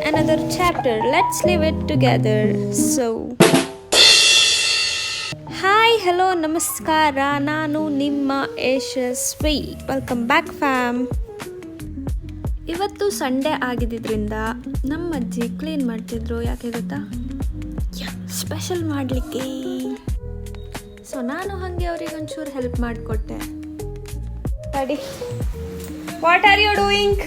another chapter. Let's live it together. So, hi hello ನಮಸ್ಕಾರ, ನಾನು ನಿಮ್ಮ ಯಶಸ್ವಿ. Welcome back fam. ಇವತ್ತು ಸಂಡೇ ಆಗಿದ್ದರಿಂದ ನಮ್ಮ ಅಜ್ಜಿ ಕ್ಲೀನ್ ಮಾಡ್ತಿದ್ರು. ಯಾಕೆ ಗೊತ್ತಾ? ಸ್ಪೆಷಲ್ ಮಾಡಲಿಕ್ಕೆ. ಸೊ ನಾನು ಹಾಗೆ ಅವ್ರಿಗೆ ಒಂಚೂರು ಹೆಲ್ಪ್ ಮಾಡಿಕೊಟ್ಟೆ. ತಡಿ, what are you doing?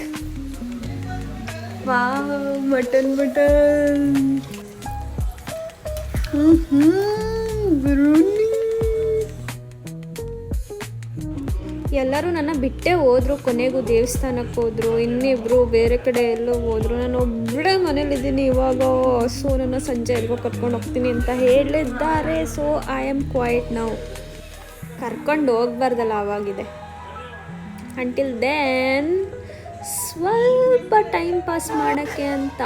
Wow, mutton biryani. ಎಲ್ಲರೂ ನನ್ನ ಬಿಟ್ಟೇ ಹೋದ್ರು. ಕೊನೆಗೂ ದೇವಸ್ಥಾನಕ್ಕೆ ಹೋದ್ರು, ಇನ್ನಿಬ್ರು ಬೇರೆ ಕಡೆ ಎಲ್ಲೋ ಹೋದ್ರು. ನಾನು ಒಬ್ಬಳೇ ಮನೇಲಿದ್ದೀನಿ ಇವಾಗ. ಸೊ ನನ್ನ ಸಂಜೆ ಎಲ್ಗೋ ಕರ್ಕೊಂಡು ಹೋಗ್ತೀನಿ ಅಂತ ಹೇಳಿದ್ದಾರೆ. So I am quite now. ಕರ್ಕೊಂಡು ಹೋಗ್ಬಾರ್ದಲ್ಲ, ಆವಾಗಿದೆ. ಅಂಟಿಲ್ ದೆನ್ ಸ್ವಲ್ಪ ಟೈಮ್ ಪಾಸ್ ಮಾಡೋಕ್ಕೆ ಅಂತ.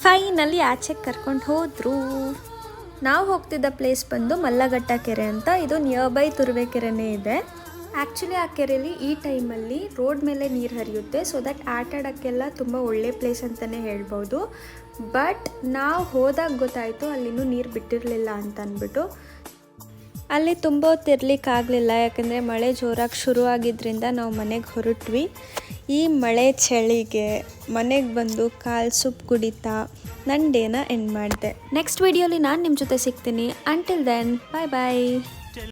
ಫೈನಲಿ ಆಚೆ ಕರ್ಕೊಂಡು ಹೋದರು. ನಾವು ಹೋಗ್ತಿದ್ದ ಪ್ಲೇಸ್ ಬಂದು ಮಲ್ಲಘಟ್ಟ ಕೆರೆ ಅಂತ. ಇದು ನಿಯರ್ ಬೈ ತುರುವೇಕೆರೆನೇ ಇದೆ. ಆ್ಯಕ್ಚುಲಿ ಆ ಕೆರೆಯಲ್ಲಿ ಈ ಟೈಮಲ್ಲಿ ರೋಡ್ ಮೇಲೆ ನೀರು ಹರಿಯುತ್ತೆ. ಸೊ ದಟ್ ಆಟ ಆಡೋಕ್ಕೆಲ್ಲ ತುಂಬ ಒಳ್ಳೆ ಪ್ಲೇಸ್ ಅಂತಲೇ ಹೇಳ್ಬೋದು. ಬಟ್ ನಾವು ಹೋದಾಗ ಗೊತ್ತಾಯಿತು ಅಲ್ಲಿನೂ ನೀರು ಬಿಟ್ಟಿರಲಿಲ್ಲ ಅಂತ ಅಂದ್ಬಿಟ್ಟು. ಅಲ್ಲಿ ತುಂಬ ಹೊತ್ತಿರ್ಲಿಕ್ಕಾಗಲಿಲ್ಲ, ಯಾಕಂದರೆ ಮಳೆ ಜೋರಾಗಿ ಶುರುವಾಗಿದ್ದರಿಂದ ನಾವು ಮನೆಗೆ ಹೊರಟ್ವಿ. ಈ ಮಳೆ ಚಳಿಗೆ ಮನೆಗೆ ಬಂದು ಕಾಲು ಸೂಪ್ ಕುಡಿತಾ ನನ್ನ ಡೇನ ಎಂಡ್ ಮಾಡಿದೆ. ನೆಕ್ಸ್ಟ್ ವಿಡಿಯೋಲಿ ನಾನು ನಿಮ್ಮ ಜೊತೆ ಸಿಗ್ತೀನಿ. ಅಂಟಿಲ್ ದೆನ್ ಬಾಯ್ ಬಾಯ್.